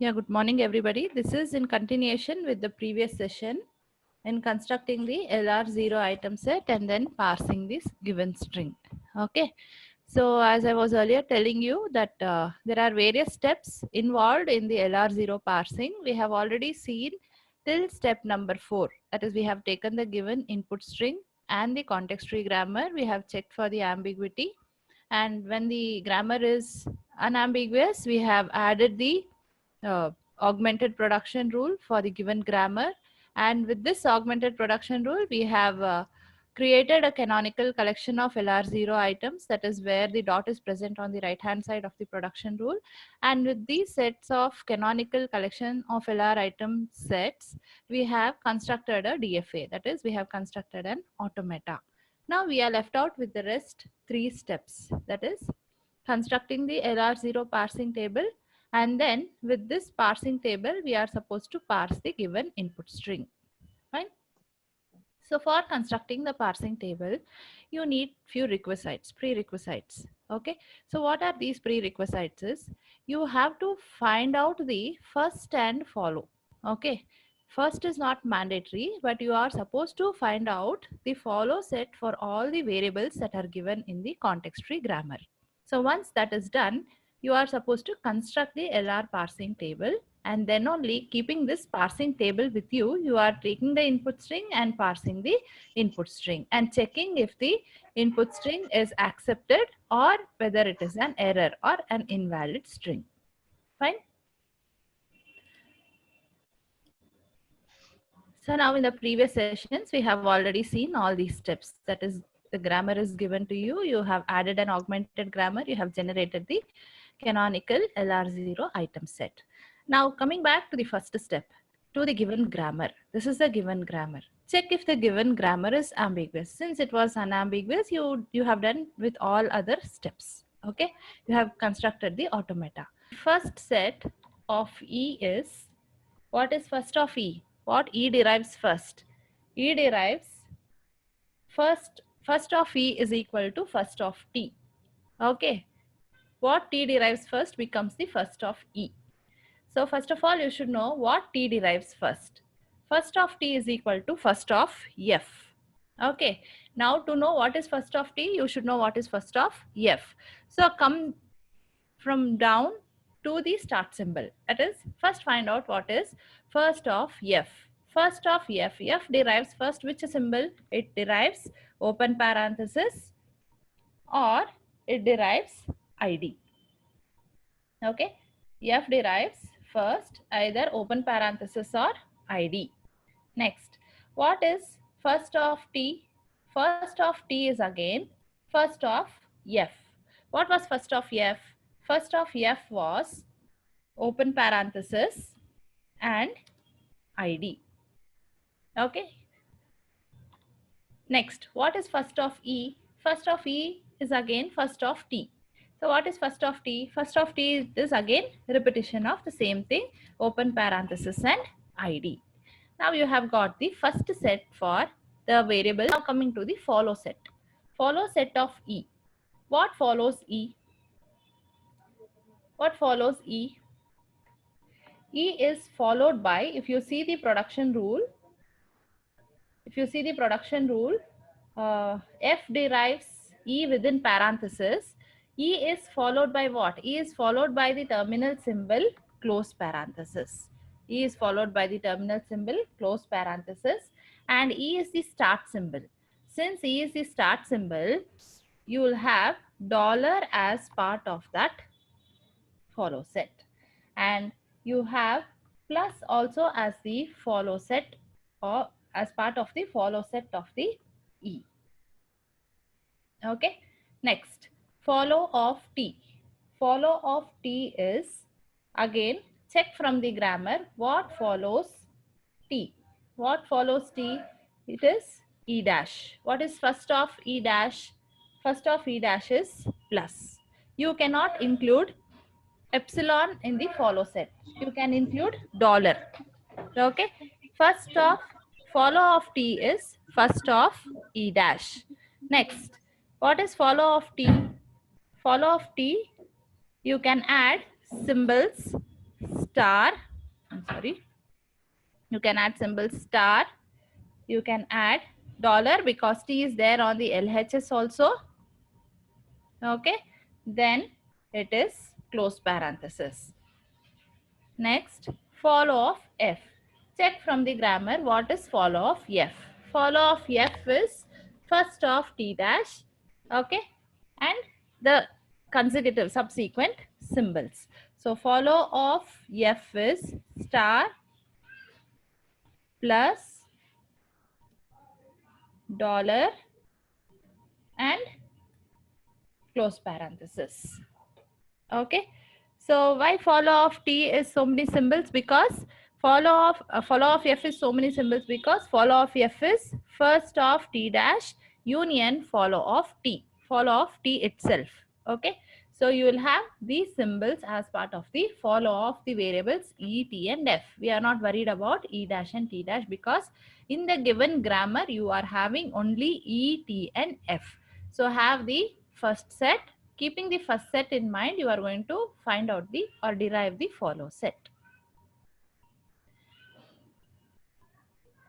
Yeah, good morning, everybody. This is in continuation with the previous session in constructing the LR0 item set and then parsing this given string. Okay. So as I was earlier telling you that there are various steps involved in the LR0 parsing. We have already seen till step number 4. That is, we have taken the given input string and the context tree grammar. We have checked for the ambiguity. And when the grammar is unambiguous, we have added the uh, augmented production rule for the given grammar. And with this augmented production rule, we have created a canonical collection of LR0 items, that is where the dot is present on the right hand side of the production rule. And with these sets of canonical collection of LR item sets, we have constructed a DFA, that is we have constructed an automata. Now we are left out with the rest 3 steps, that is constructing the LR0 parsing table, and then with this parsing table we are supposed to parse the given input string. Fine. So for constructing the parsing table, you need few requisites, prerequisites. Okay. So what are these prerequisites is you have to find out the first and follow. Okay. First is not mandatory, but you are supposed to find out the follow set for all the variables that are given in the context tree grammar. So once that is done, you are supposed to construct the LR parsing table, and then only keeping this parsing table with you, you are taking the input string and parsing the input string and checking if the input string is accepted or whether it is an error or an invalid string. Fine. So now in the previous sessions, we have already seen all these steps. That is, the grammar is given to you. You have added an augmented grammar. You have generated the canonical LR0 item set. Now coming back to the first step, to the given grammar. This is the given grammar. Check if the given grammar is ambiguous. Since it was unambiguous, you have done with all other steps. Okay, you have constructed the automata. First set of E is, what is first of E? What E derives first? E derives first of E is equal to first of T. Okay. What T derives first becomes the first of E. So first of all, you should know what T derives first. First of T is equal to first of F. Okay. Now to know what is first of T, you should know what is first of F. So come from down to the start symbol. That is, first find out what is first of F. First of F. F derives first which symbol? It derives open parenthesis or it derives ID. Okay. F derives first either open parenthesis or ID. Next, what is first of T? First of T is again first of F. What was first of F? First of F was open parenthesis and ID. Okay. Next, what is first of E? First of E is again first of T. So what is first of T? First of T is again repetition of the same thing, open parenthesis and ID. Now you have got the first set for the variable. Now coming to the follow set. Follow set of E. What follows E? What follows E? E is followed by, if you see the production rule, F derives E within parenthesis. E is followed by what? E is followed by the terminal symbol close parenthesis. E is followed by the terminal symbol close parenthesis, and E is the start symbol. Since E is the start symbol, you will have dollar as part of that follow set, and you have plus also as the follow set or as part of the follow set of the E. Okay. Next, follow of T. Follow of T is, again, check from the grammar what follows T. What follows T? It is E dash. What is first of E dash? First of E dash is plus. You cannot include epsilon in the follow set. You can include dollar. Okay. First of follow of T is first of E dash. Next, what is follow of T? Follow of T, you can add symbols star. I'm sorry. You can add symbol star. You can add dollar because T is there on the LHS also. Okay. Then it is close parenthesis. Next, follow of F. Check from the grammar what is follow of F. Follow of F is first of T dash, okay, and the consecutive subsequent symbols. So follow of F is star plus dollar and close parenthesis. Okay, so why follow of T is so many symbols? Because follow of F is so many symbols because follow of F is first of T dash union follow of T, follow of T itself. Okay, so you will have these symbols as part of the follow of the variables E, T and F. We are not worried about E dash and T dash because in the given grammar you are having only E, T and F. So have the first set. Keeping the first set in mind, you are going to find out the or derive the follow set.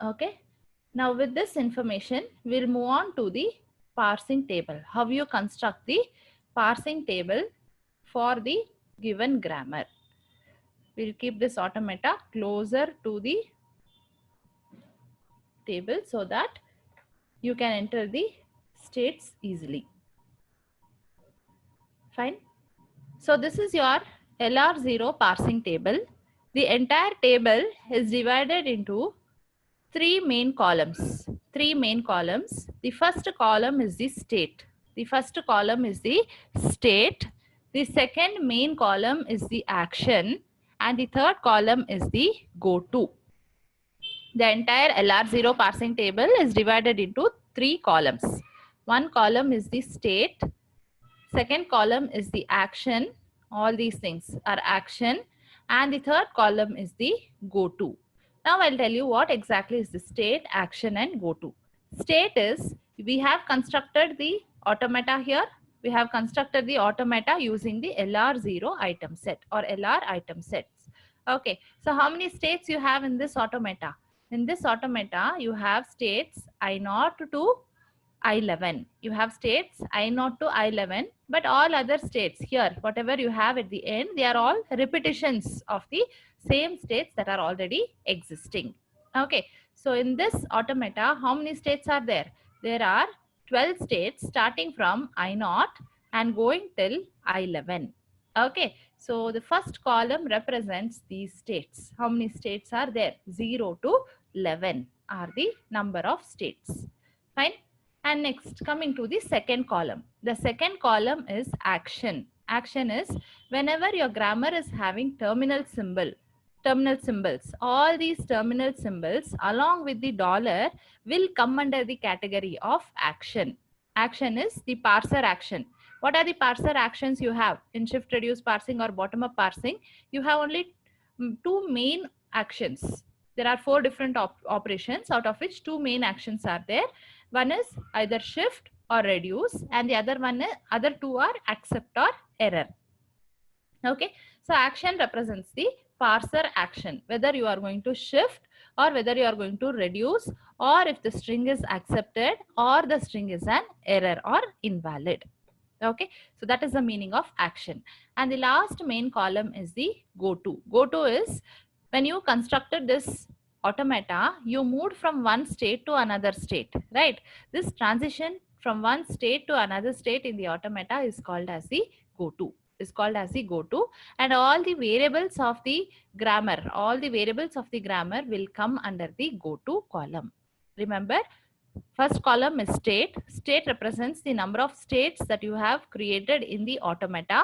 Okay. Now with this information, we'll move on to the parsing table. How you construct the parsing table for the given grammar. We'll keep this automata closer to the table so that you can enter the states easily. Fine. So this is your LR0 parsing table. The entire table is divided into three main columns. Three main columns. The first column is the state. The first column is the state. The second main column is the action. And the third column is the go-to. The entire LR0 parsing table is divided into three columns. One column is the state. Second column is the action. All these things are action. And the third column is the go-to. Now I'll tell you what exactly is the state, action and go-to. State is, we have constructed the automata here. We have constructed the automata using the LR0 item set or LR item sets. Okay, so how many states you have in this automata? In this automata, you have states I0 to I11. You have states I0 to I11, but all other states here, whatever you have at the end, they are all repetitions of the same states that are already existing. Okay, so in this automata, how many states are there? There are 12 states starting from I0 and going till I11. Okay, so the first column represents these states. How many states are there? 0 to 11 are the number of states. Fine. And next, coming to the second column. The second column is action. Action is whenever your grammar is having terminal symbols, all these terminal symbols along with the dollar will come under the category of action. Action is the parser action. What are the parser actions you have? In shift reduce parsing or bottom up parsing, you have only two main actions. There are four different operations, out of which two main actions are there. One is either shift or reduce, and the other two are accept or error. Okay, so action represents the parser action, whether you are going to shift or whether you are going to reduce, or if the string is accepted or the string is an error or invalid. Okay, so that is the meaning of action. And the last main column is the go-to. Go-to is when you constructed this automata, you moved from one state to another state, right? This transition from one state to another state in the automata is called as the go-to. And all the variables of the grammar, will come under the go-to column. Remember, first column is state. State represents the number of states that you have created in the automata.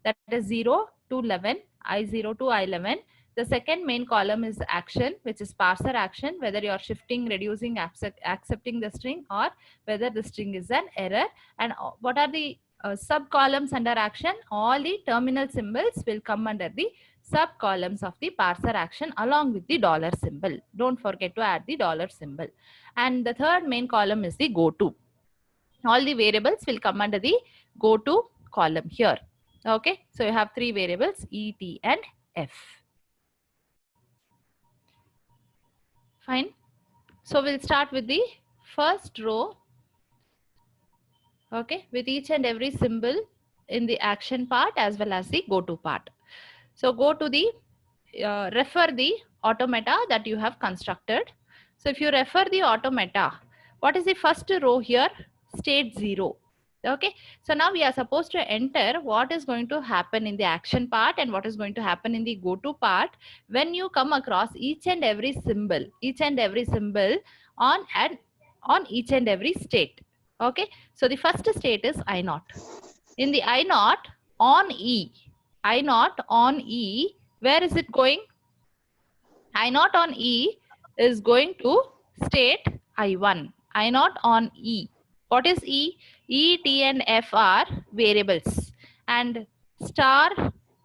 That is 0 to 11, I0 to I11. The second main column is action, which is parser action, whether you are shifting, reducing, accepting the string, or whether the string is an error. And what are the sub columns under action? All the terminal symbols will come under the sub columns of the parser action along with the dollar symbol. Don't forget to add the dollar symbol. And the third main column is the go-to. All the variables will come under the go-to column here. Okay, so you have three variables E, T and F. Fine. So we'll start with the first row, okay, with each and every symbol in the action part as well as the go to part. So go to the refer the automata that you have constructed. So if you refer the automata, what is the first row here? State 0. Okay, so now we are supposed to enter what is going to happen in the action part and what is going to happen in the go to part when you come across each and every symbol on each and every state. Okay, so the first state is I naught. In the I naught on E, I naught on E, where is it going? I naught on E is going to state I1. I naught on E. What is E? E, T and F are variables, and star,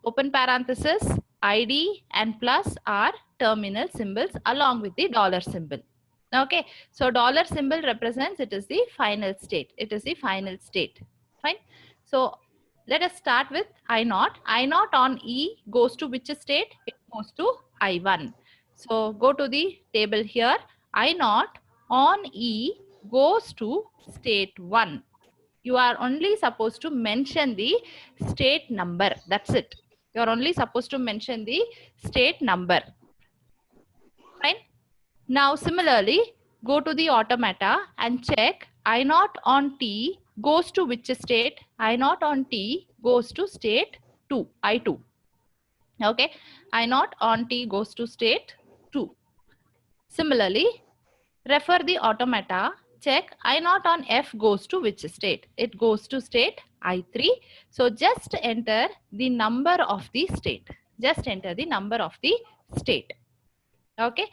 open parenthesis, ID and plus are terminal symbols along with the dollar symbol. Okay, so dollar symbol represents it is the final state. It is the final state. Fine. So let us start with I naught. I naught on E goes to which state? It goes to I1. So go to the table here. I naught on E goes to state 1. You are only supposed to mention the state number. That's it. You are only supposed to mention the state number. Fine. Now similarly, go to the automata and check I naught on T goes to which state? I naught on T goes to state 2, I2. Okay, I naught on T goes to state 2. Similarly, refer the automata, check I naught on F goes to which state? It goes to state I3. So just enter the number of the state. Just enter the number of the state. Okay,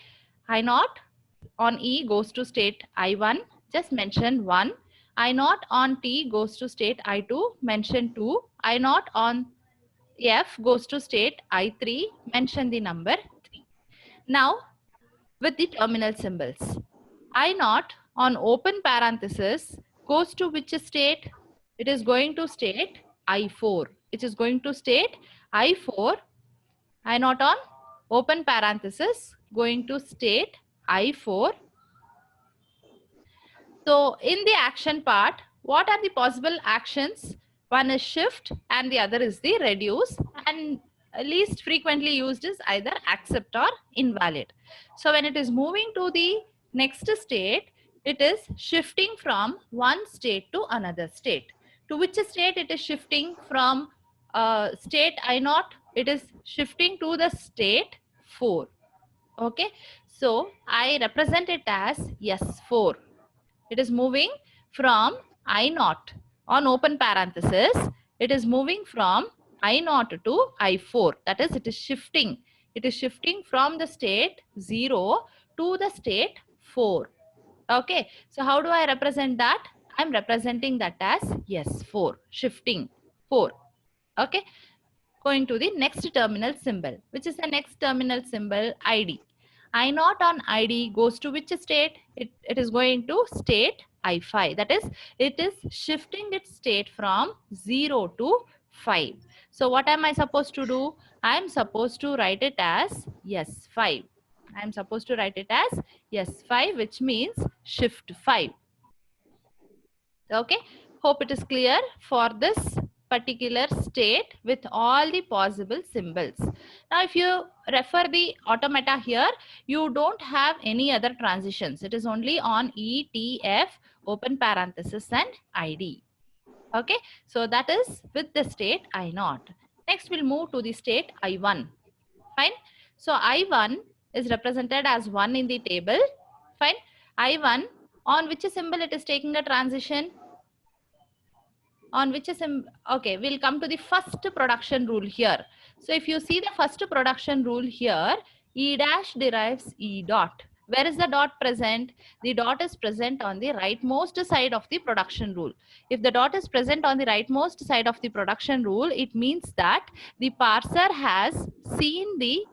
I naught on E goes to state I1, just mention 1. I naught on T goes to state I2, mention 2. I naught on F goes to state I3, mention the number 3. Now with the terminal symbols, I naught on open parenthesis goes to which state? It is going to state I4. It is going to state I4. I naught on open parenthesis going to state I4. So in the action part, what are the possible actions? One is shift and the other is the reduce, and least frequently used is either accept or invalid. So when it is moving to the next state, it is shifting from one state to another state. To which state it is shifting from? State I naught, it is shifting to the state 4. Okay, so I represent it as S4. It is moving from I naught on open parenthesis. It is moving from I naught to I4. That is, it is shifting. It is shifting from the state 0 to the state 4. Okay. So how do I represent that? I'm representing that as S4, shifting 4. Okay. Going to the next terminal symbol. Which is the next terminal symbol? ID. I naught on ID goes to which state? It is going to state I5. That is, it is shifting its state from 0 to 5. So what am I supposed to do? I am supposed to write it as S5. I am supposed to write it as S5, which means shift 5. Okay. Hope it is clear for this particular state with all the possible symbols. Now, if you refer the automata here, you don't have any other transitions. It is only on E, T, F, open parenthesis and ID. Okay, so that is with the state I naught. Next, we'll move to the state I1. Fine. So I1 is represented as 1 in the table. Fine. I1, on which symbol it is taking a transition? On which symbol? Okay, we'll come to the first production rule here. So if you see the first production rule here, E dash derives E dot. Where is the dot present? The dot is present on the rightmost side of the production rule. If the dot is present on the rightmost side of the production rule, it means that the parser has seen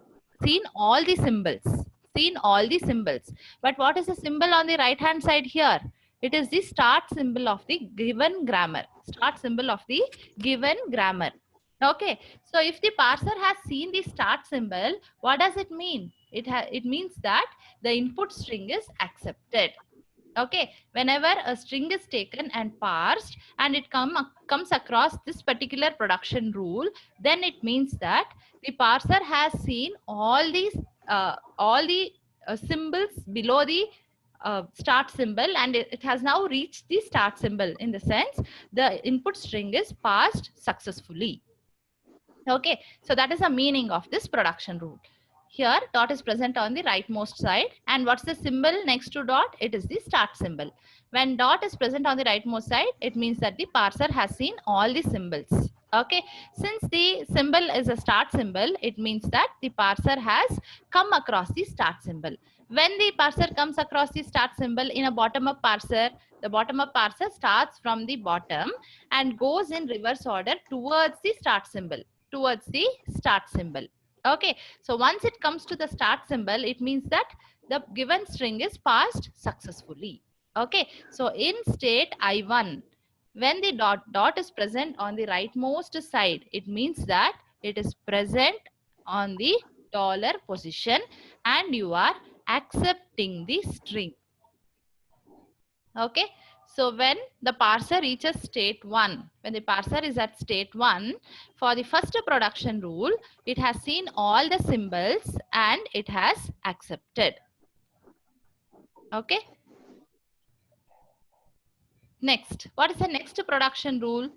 all the symbols. Seen all the symbols. But what is the symbol on the right hand side here? It is the start symbol of the given grammar. Start symbol of the given grammar. Okay, so if the parser has seen the start symbol, what does it mean? It means that the input string is accepted. Okay, whenever a string is taken and parsed and it comes across this particular production rule, then it means that the parser has seen all the symbols below the start symbol, and it has now reached the start symbol. In the sense, the input string is parsed successfully. Okay, so that is the meaning of this production rule. Here dot is present on the rightmost side, and what's the symbol next to dot? It is the start symbol. When dot is present on the rightmost side, it means that the parser has seen all the symbols. Okay, since the symbol is a start symbol, it means that the parser has come across the start symbol. When the parser comes across the start symbol in a bottom up parser, the bottom up parser starts from the bottom and goes in reverse order towards the start symbol. Okay, so once it comes to the start symbol, it means that the given string is passed successfully. Okay, so in state I1, when the dot is present on the rightmost side, it means that it is present on the dollar position and you are accepting the string. Okay, so when the parser reaches state 1, when the parser is at state 1, for the first production rule, it has seen all the symbols and it has accepted. Okay. Next, what is the next production rule?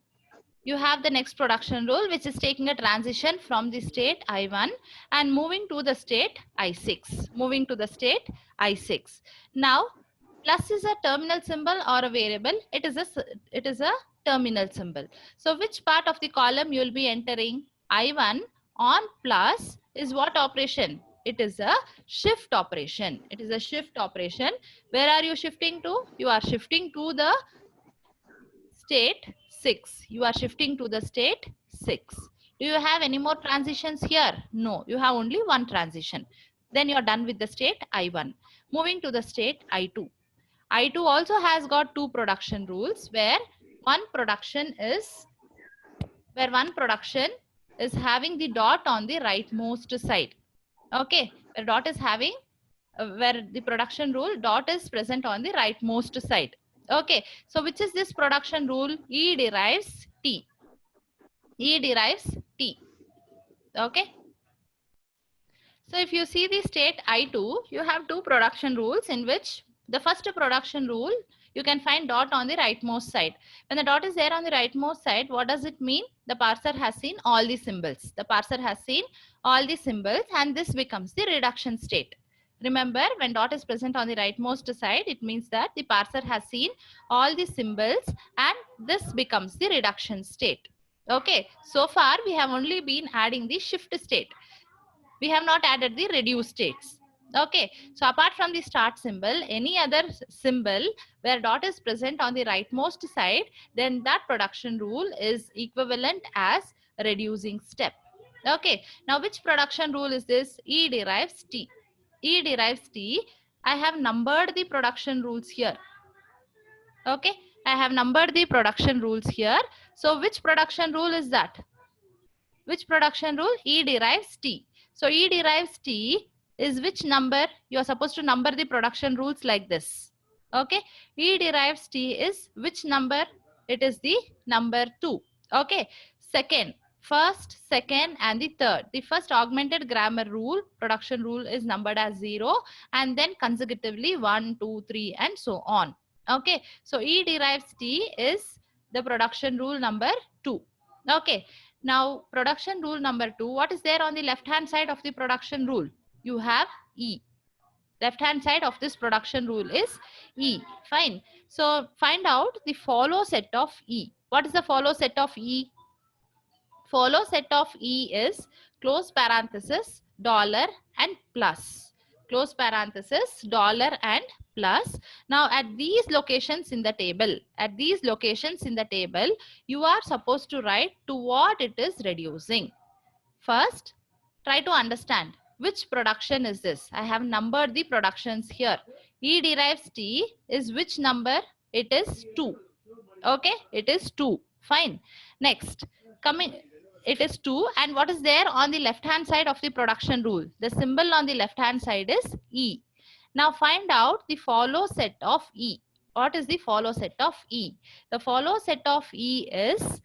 You have the next production rule, which is taking a transition from the state I1 and moving to the state I6. Moving to the state I6. Now, plus is a terminal symbol or a variable. It is a terminal symbol. So which part of the column you will be entering? I1 on plus is what operation? It is a shift operation. It is a shift operation. Where are you shifting to? You are shifting to the state 6. You are shifting to the state 6. Do you have any more transitions here? No, you have only one transition. Then you are done with the state I1. Moving to the state I2. I2 also has got two production rules where one production is having the dot on the rightmost side. Okay, where dot is having where the production rule dot is present on the rightmost side. Okay, so which is this production rule? E derives T. E derives T. Okay. So if you see the state I2, you have two production rules in which the first production rule, you can find dot on the rightmost side. When the dot is there on the rightmost side, what does it mean? The parser has seen all the symbols. The parser has seen all the symbols and this becomes the reduction state. Remember, when dot is present on the rightmost side, it means that the parser has seen all the symbols and this becomes the reduction state. Okay, so far we have only been adding the shift state. We have not added the reduced states. Okay, so apart from the start symbol, any other symbol where dot is present on the rightmost side, then that production rule is equivalent as reducing step. Okay, now which production rule is this? E derives T. E derives T. I have numbered the production rules here. Okay, I have numbered the production rules here. So which production rule is that? Which production rule? E derives T. So E derives T is which number? You are supposed to number the production rules like this. Okay. E derives T is which number? It is the number 2. Okay. Second, first, second and the third. The first augmented grammar rule, production rule is numbered as 0 and then consecutively 1, 2, 3 and so on. Okay. So E derives T is the production rule number 2. Okay. Now, production rule number 2, what is there on the left-hand side of the production rule? You have E. Left-hand side of this production rule is E. Fine. So, find out the follow set of E. What is the follow set of E? Follow set of E is close parenthesis, dollar and plus. Close parenthesis, dollar and plus. Now at these locations in the table, you are supposed to write to what it is reducing. First, try to understand which production is this. I have numbered the productions here. E derives T is which number? It is 2. Okay, it is 2. Fine. Next, coming. it is 2. And what is there on the left hand side of the production rule? The symbol on the left hand side is E. Now find out the follow set of E. What is the follow set of E? The follow set of E is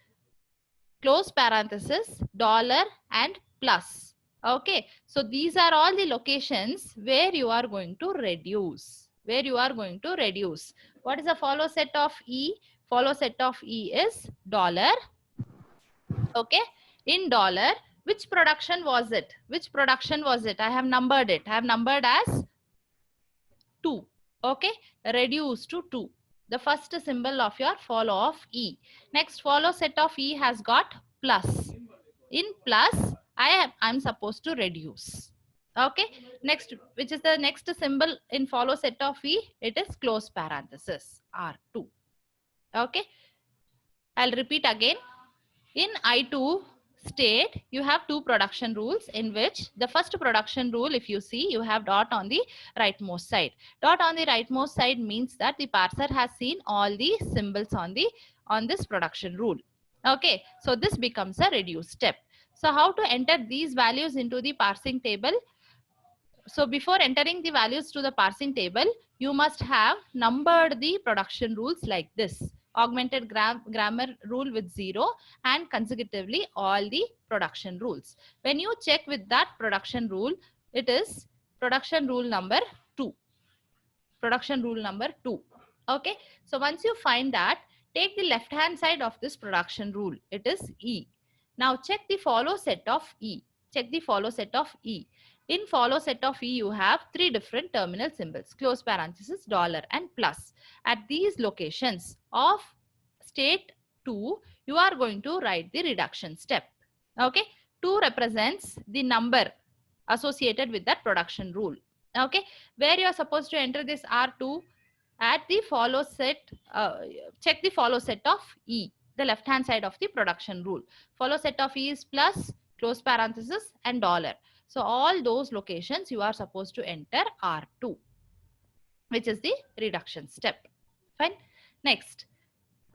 close parenthesis, dollar and plus. Okay, so these are all the locations where you are going to reduce. Where you are going to reduce. What is the follow set of E? Follow set of E is dollar. Okay, in dollar, which production was it? Which production was it? I have numbered it. I have numbered as 2. Okay, reduce to 2. The first symbol of your follow of E. Next follow set of E has got plus. In plus, I'm supposed to reduce. Okay, next, which is the next symbol in follow set of E? It is close parenthesis, R2. Okay, I'll repeat again. In I2 state, you have two production rules, in which the first production rule, if you see, you have dot on the rightmost side. Dot on the rightmost side means that the parser has seen all the symbols on this production rule. Okay, so this becomes a reduce step. So how to enter these values into the parsing table? So before entering the values to the parsing table, you must have numbered the production rules like this. Augmented grammar rule with 0 and consecutively all the production rules. When you check with that production rule, it is production rule number 2. Production rule number 2. Okay, so once you find that, take the left hand side of this production rule. It is E. Now check the follow set of E. Check the follow set of E. In follow set of E, you have 3 different terminal symbols, close parenthesis, dollar and plus. At these locations of state 2, you are going to write the reduction step. Okay, 2 represents the number associated with that production rule. Okay, where you are supposed to enter this R2 at the follow set, check the follow set of E, the left hand side of the production rule. Follow set of E is plus, close parenthesis and dollar. So all those locations you are supposed to enter R2, which is the reduction step. Fine. Next,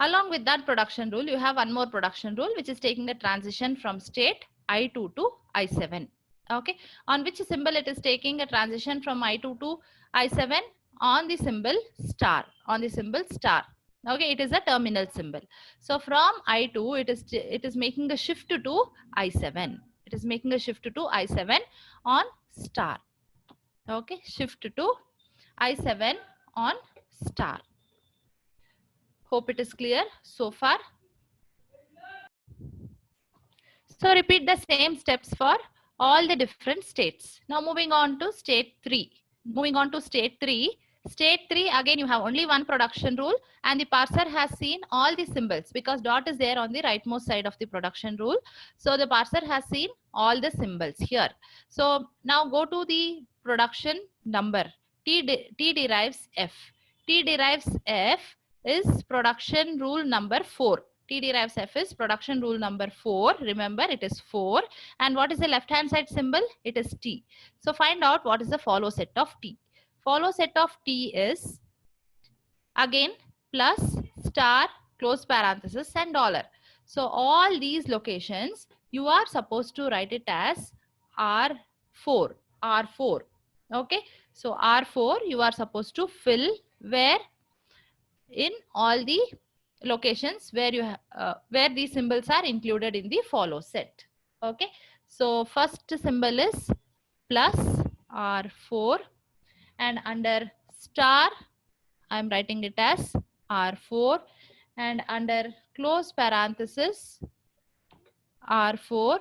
along with that production rule, you have one more production rule, which is taking a transition from state I2 to I7. Okay, on which symbol it is taking a transition from I2 to I7? On the symbol star. On the symbol star. Okay, it is a terminal symbol. So from I2, it is making a shift to I7. It is making a shift to I7 on star. Okay, shift to I7 on star. Hope it is clear so far. So repeat the same steps for all the different states. Now moving on to state 3. Moving on to state 3. State 3, again you have only one production rule and the parser has seen all the symbols because dot is there on the rightmost side of the production rule. So the parser has seen all the symbols here. So now go to the production number. T derives F. T derives F is production rule number 4. T derives F is production rule number 4. Remember, it is 4. And what is the left hand side symbol? It is T. So find out what is the follow set of T. Follow set of T is again plus, star, close parenthesis and dollar. So all these locations you are supposed to write it as R4. R4. Okay. So R4 you are supposed to fill where in all the locations where you where these symbols are included in the follow set. Okay, so first symbol is plus R4 and under star I am writing it as R4 and under close parenthesis R4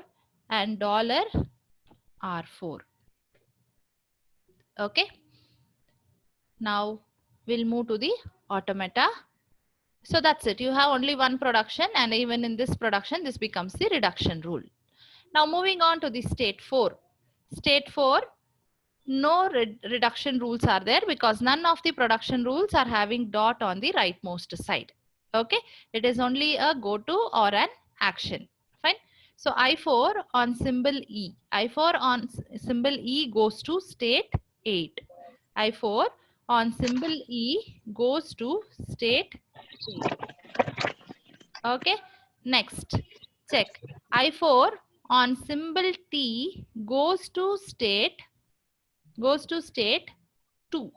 and dollar R4. Okay, now we'll move to the automata. So that's it. You have only one production and even in this production, this becomes the reduction rule. Now moving on to the state 4. State 4, no reduction rules are there because none of the production rules are having dot on the rightmost side. Okay, it is only a go to or an action. Fine. So I4 on symbol E. I4 on symbol E goes to state 8. I4 on symbol E goes to state 8. Okay, next check. I4 on symbol T goes to state 2.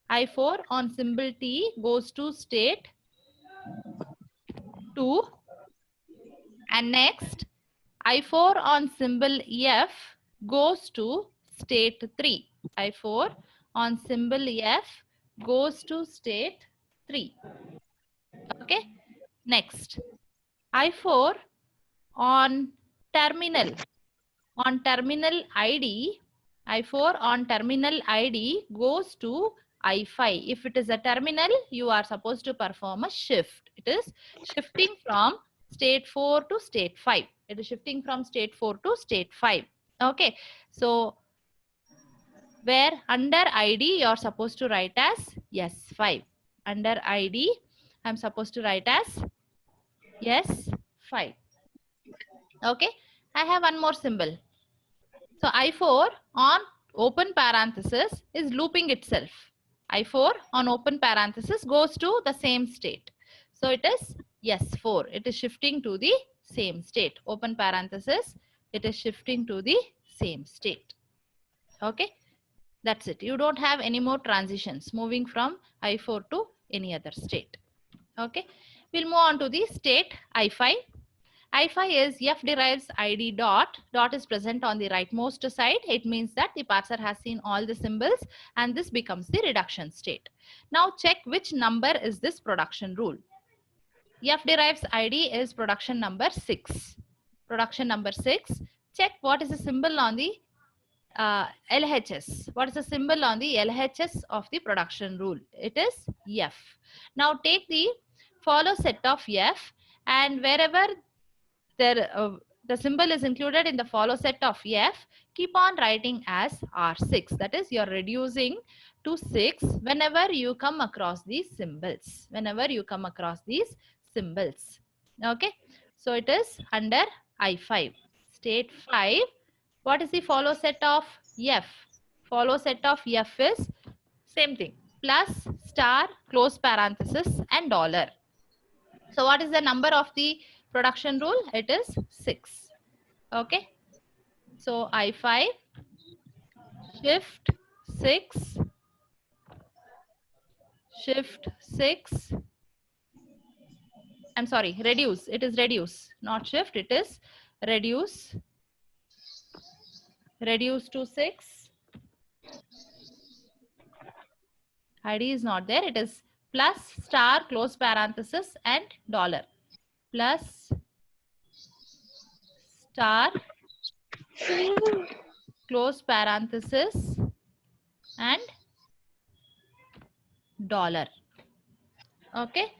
I4 on symbol T goes to state 2. And next, I4 on symbol F goes to state 3. I4 on symbol F goes to state 3. Okay. Next, I4 on terminal ID, I4 on terminal ID goes to I5. If it is a terminal, you are supposed to perform a shift. It is shifting from state 4 to state 5. It is shifting from state 4 to state 5. Okay. So where under ID, you are supposed to write as S5. Under ID, I am supposed to write as S5. Okay. I have one more symbol. So I4 on open parenthesis is looping itself. I4 on open parenthesis goes to the same state. So it is S4. It is shifting to the same state. Open parenthesis, it is shifting to the same state. Okay. That's it. You don't have any more transitions moving from I4 to any other state. Okay. We'll move on to the state I5. I5 is F derives ID dot. Dot is present on the rightmost side. It means that the parser has seen all the symbols and this becomes the reduction state. Now check which number is this production rule. F derives ID is production number 6. Production number 6. Check what is the symbol on the LHS. What is the symbol on the LHS of the production rule? It is F. Now take the follow set of F, and wherever the symbol is included in the follow set of F, keep on writing as R6. That is, you're reducing to 6 whenever you come across these symbols. Whenever you come across these symbols. Okay. So it is under I5. State 5. What is the follow set of F? Follow set of F is same thing. Plus, star, close parenthesis and dollar. So what is the number of the production rule? It is 6. Okay. So I5 shift 6, shift 6. I'm sorry, reduce. It is reduce, not shift. It is reduce. Reduce to 6. ID is not there. It is plus, star, close parenthesis and dollar. Plus, star, close parenthesis and dollar. Okay.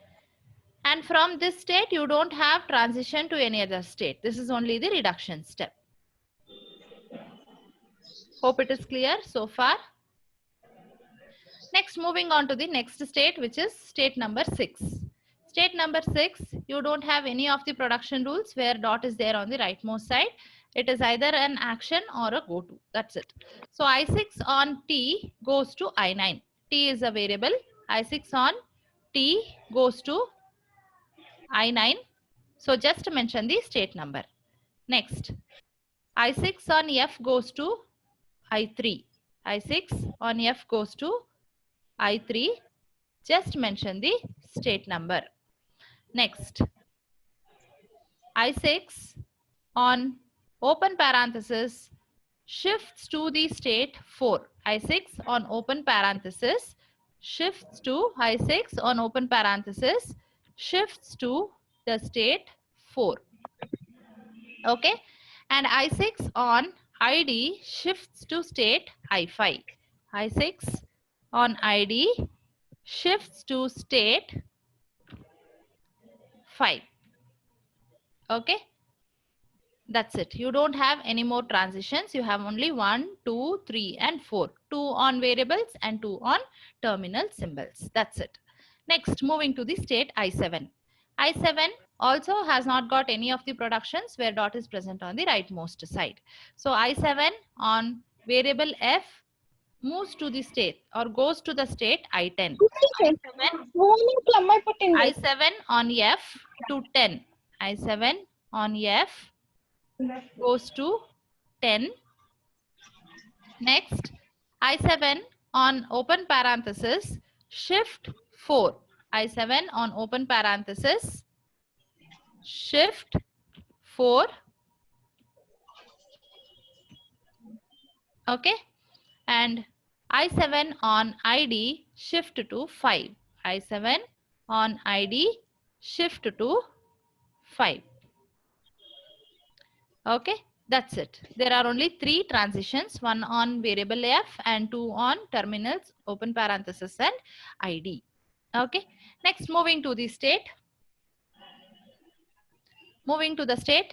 And from this state, you don't have transition to any other state. This is only the reduction step. Hope it is clear so far. Next, moving on to the next state, which is state number 6. State number 6, you don't have any of the production rules where dot is there on the rightmost side. It is either an action or a go to. That's it. So I6 on T goes to I9. T is a variable. I6 on T goes to I9. So just mention the state number. Next, I6 on F goes to I3. I6 on F goes to I3. Just mention the state number. Next, I6 on open parenthesis shifts to the state 4. I6 on open parenthesis shifts to I6 on open parenthesis shifts to the state 4. Okay. And I6 on ID shifts to state I5. I6 on ID shifts to state 5. Okay. That's it. You don't have any more transitions. You have only 1, 2, 3 and 4. 2 on variables and 2 on terminal symbols. That's it. Next, moving to the state I7. I7 also has not got any of the productions where dot is present on the rightmost side. So I7 on variable F moves to the state or goes to the state I10. I7 on F to 10. I7 on F goes to 10. Next, I7 on open parenthesis, shift 4. I7 on open parenthesis, shift 4. Okay. And I7 on ID, shift to 5. I7 on ID, shift to 5. Okay, that's it. There are only 3 transitions, one on variable f and 2 on terminals, open parenthesis and ID. Okay, next moving to the state. Moving to the state,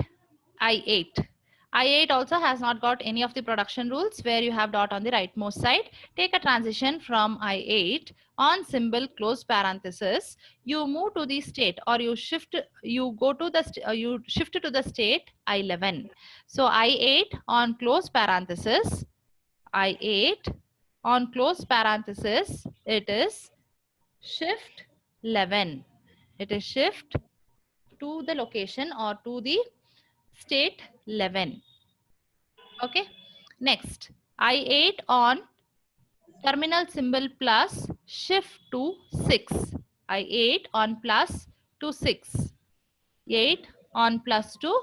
I8. I8 also has not got any of the production rules where you have dot on the rightmost side. Take a transition from I8 on symbol close parenthesis. You move to the state or you shift, you go to the, you shift to the state I11. So I8 on close parenthesis, I8 on close parenthesis, it is shift 11. It is shift to the location or to the state 11. Okay. Next, I8 on terminal symbol plus, shift to 6. I8 on plus to 6. 8 on plus to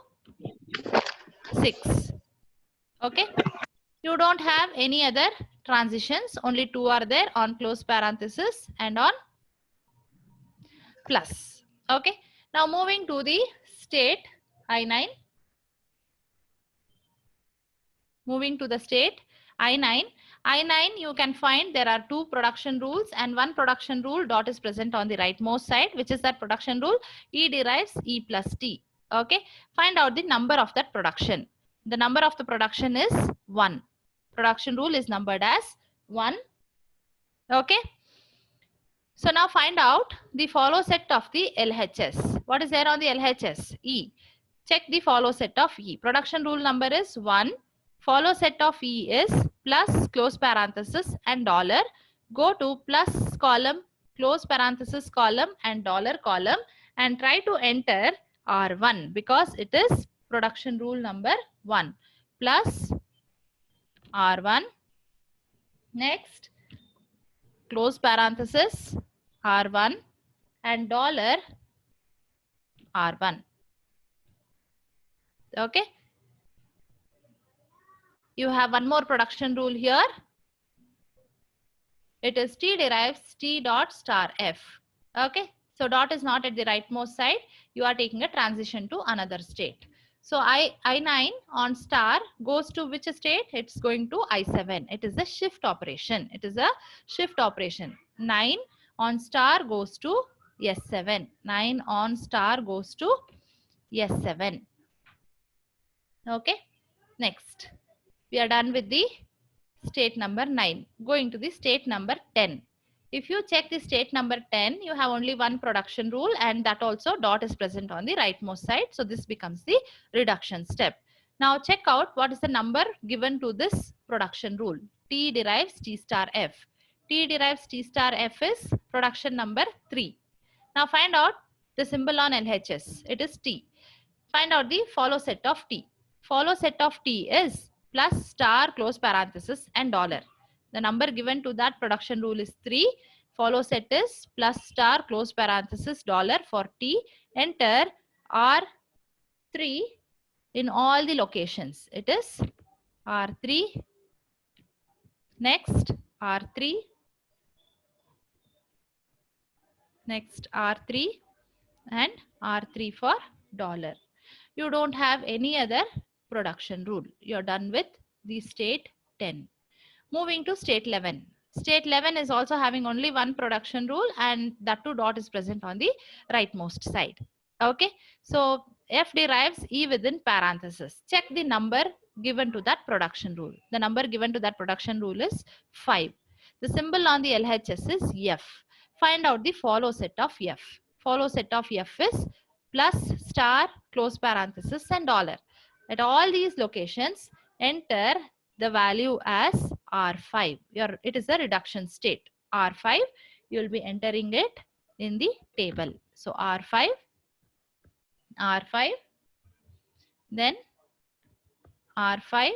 6. Okay. You don't have any other transitions. Only 2 are there, on close parenthesis and on plus. Okay. Now moving to the state I9. Moving to the state I9. I9 you can find there are 2 production rules and 1 production rule dot is present on the rightmost side, which is that production rule E derives E plus T. Okay. Find out the number of that production. The number of the production is 1. Production rule is numbered as 1. Okay. So now find out the follow set of the LHS. What is there on the LHS? E. Check the follow set of E. Production rule number is 1. Follow set of E is plus close parenthesis and dollar. Go to plus column, close parenthesis column and dollar column and try to enter R1 because it is production rule number 1. Plus R1. Next, close parenthesis R1 and dollar R1. Okay. You have one more production rule here. It is T derives T dot star F. Okay. So dot is not at the rightmost side. You are taking a transition to another state. So I9 on star goes to which state? It's going to I7. It is a shift operation. It is a shift operation. 9 on star goes to S7. 9 on star goes to S7. Okay. Next. We are done with the state number 9. Going to the state number 10. If you check the state number 10, you have only 1 production rule and that also dot is present on the rightmost side. So this becomes the reduction step. Now check out what is the number given to this production rule. T derives T star F. T derives T star F is production number 3. Now find out the symbol on LHS. It is T. Find out the follow set of T. Follow set of T is plus star close parenthesis and dollar. The number given to that production rule is 3. Follow set is plus star close parenthesis dollar for T. Enter R3 in all the locations. It is R3. Next R3. Next R3 and R3 for dollar. You don't have any other production rule. You're done with the state 10. Moving to state 11. State 11 is also having only 1 production rule and that too dot is present on the rightmost side. Okay. So F derives E within parenthesis. Check the number given to that production rule. The number given to that production rule is 5. The symbol on the LHS is F. Find out the follow set of F. Follow set of F is plus star close parenthesis and dollar. At all these locations, enter the value as R5. It is a reduction state. R5, you will be entering it in the table. So R5, then R5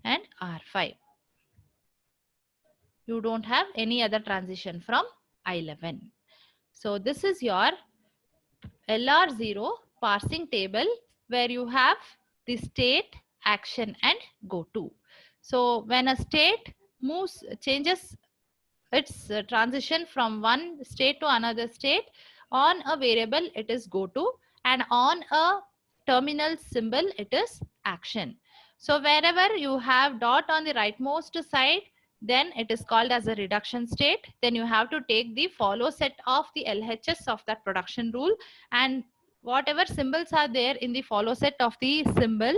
and R5. You don't have any other transition from I11. So this is your LR0 parsing table where you have the state, action and go to. So when a state moves, changes its transition from one state to another state, on a variable it is go to, and on a terminal symbol it is action. So wherever you have dot on the rightmost side, then it is called as a reduction state. Then you have to take the follow set of the LHS of that production rule, and whatever symbols are there in the follow set of the symbol,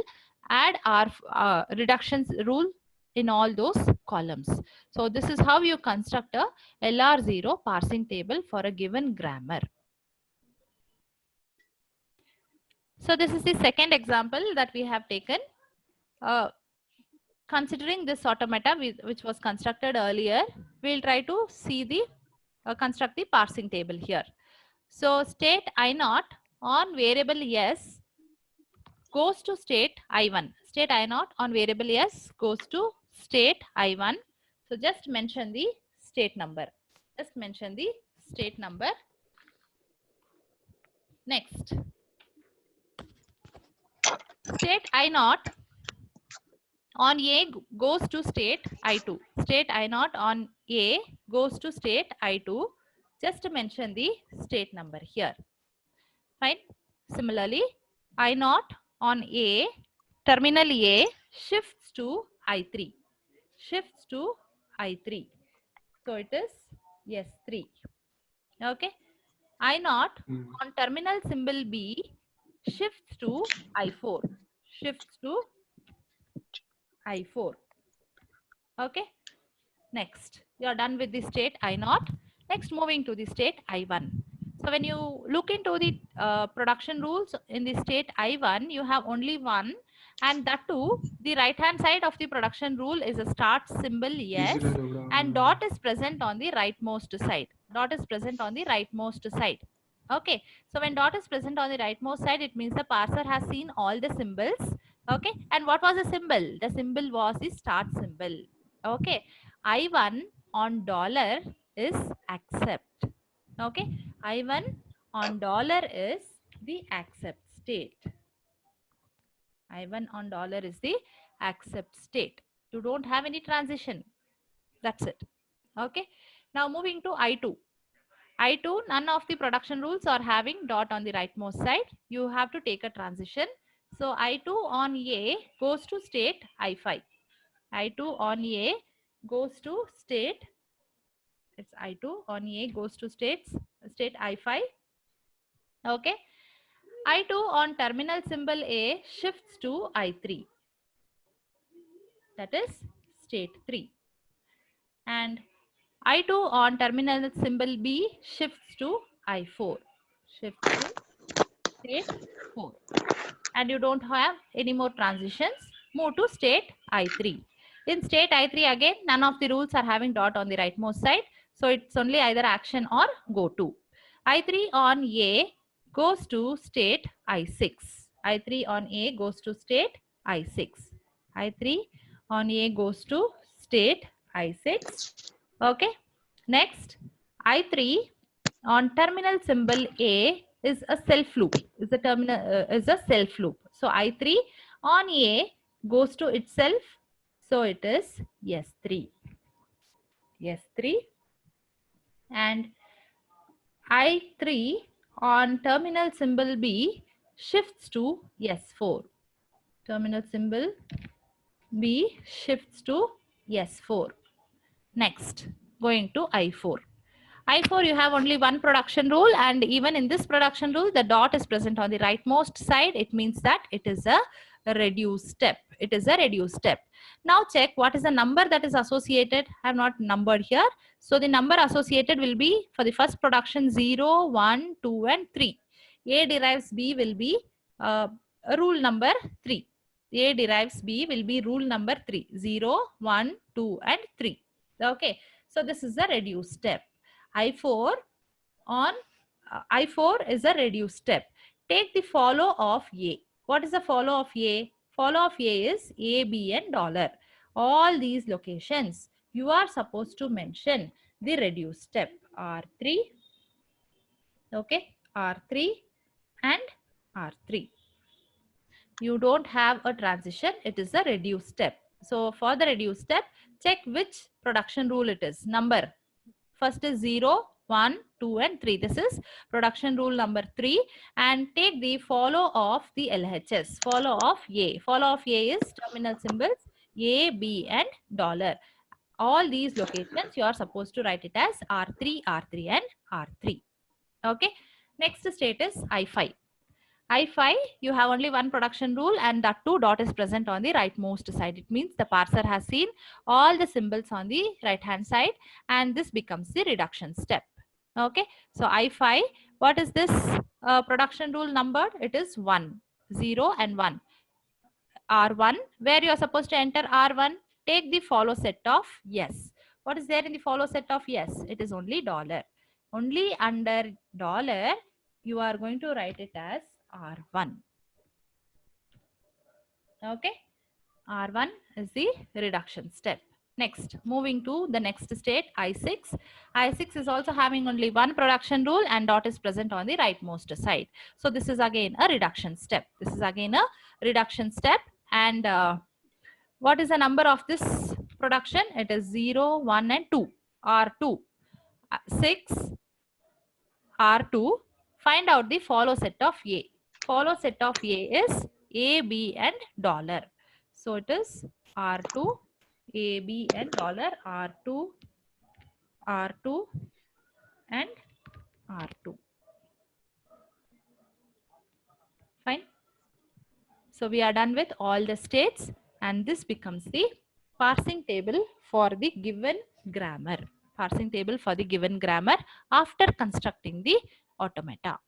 add our reduction rule in all those columns. So this is how you construct a LR0 parsing table for a given grammar. So this is the second example that we have taken. Considering this automata which was constructed earlier, we'll try to see the construct the parsing table here. So state I0 on variable S goes to state I1. State I0 on variable S goes to state I1. So just mention the state number. Just mention the state number. Next, state I0 on A goes to state I2. State I0 on A goes to state I2. Just mention the state number here. Fine. Similarly, I0 on A, terminal A shifts to I3. Shifts to I3. So it is S3. Okay. I0 on terminal symbol B shifts to I4. Shifts to I4. Okay. Next, you are done with the state I0. Next, moving to the state I1. So when you look into the production rules in the state I1, you have only one, and that too, the right hand side of the production rule is a start symbol yes, and dot is present on the rightmost side. Dot is present on the rightmost side. Okay, so when dot is present on the rightmost side, it means the parser has seen all the symbols. Okay, and what was the symbol? The symbol was the start symbol. Okay, I1 on dollar is accept. Okay, I1 on dollar is the accept state. I1 on dollar is the accept state. You don't have any transition. That's it. Okay, now moving to I2. I2, none of the production rules are having dot on the rightmost side. You have to take a transition. So I2 on A goes to state I5. I2 on A goes to state, it's I2 on A goes to state I5. Okay. I2 on terminal symbol A shifts to I3. That is state 3. And I2 on terminal symbol B shifts to I4. Shifts to state 4. And you don't have any more transitions. Move to state I3. In state I3 again, none of the rules are having dot on the rightmost side. So it's only either action or go to. I3 on A goes to state I6. I3 on A goes to state I6. I3 on A goes to state I6. Okay. Next, I3 on terminal symbol A is a self loop. Is a terminal is a self loop. So I3 on A goes to itself. So it is S3. S3. And I3 on terminal symbol B shifts to S4. Terminal symbol B shifts to S4. Next, going to I4. I4, you have only one production rule, and even in this production rule, the dot is present on the rightmost side. It means that it is a reduced step. It is a reduced step. Now check what is the number that is associated. I have not numbered here. So the number associated will be for the first production 0, 1, 2, and 3. A derives B will be rule number 3. A derives B will be rule number 3. 0, 1, 2, and 3. Okay. So this is a reduced step. I4 on I4 is a reduced step. Take the follow of A. What is the follow of A? Follow of A is A, B and dollar. All these locations, you are supposed to mention the reduced step R3, okay, R3 and R3. You don't have a transition, it is a reduced step. So for the reduced step, check which production rule it is. Number first is 0, 1, 2 and 3. This is production rule number 3, and take the follow of the LHS. Follow of A. Follow of A is terminal symbols A, B and dollar. All these locations you are supposed to write it as R3, R3 and R3. Okay. Next state is I5. I5, you have only one production rule, and that too dot is present on the rightmost side. It means the parser has seen all the symbols on the right hand side, and this becomes the reduction step. Okay, so I5, what is this production rule numbered? It is 1, 0 and 1. R1, where you are supposed to enter R1, take the follow set of yes. What is there in the follow set of yes? It is only dollar. Only under dollar, you are going to write it as R1. Okay, R1 is the reduction step. Next, moving to the next state, I6. I6 is also having only one production rule, and dot is present on the rightmost side. So this is again a reduction step. This is again a reduction step. And what is the number of this production? It is 0, 1 and 2. R2. 6, R2. Find out the follow set of A. Follow set of A is A, B and dollar. So it is R2, A, B and dollar, R2, R2 and R2. Fine. So we are done with all the states, and this becomes the parsing table for the given grammar. Parsing table for the given grammar after constructing the automata.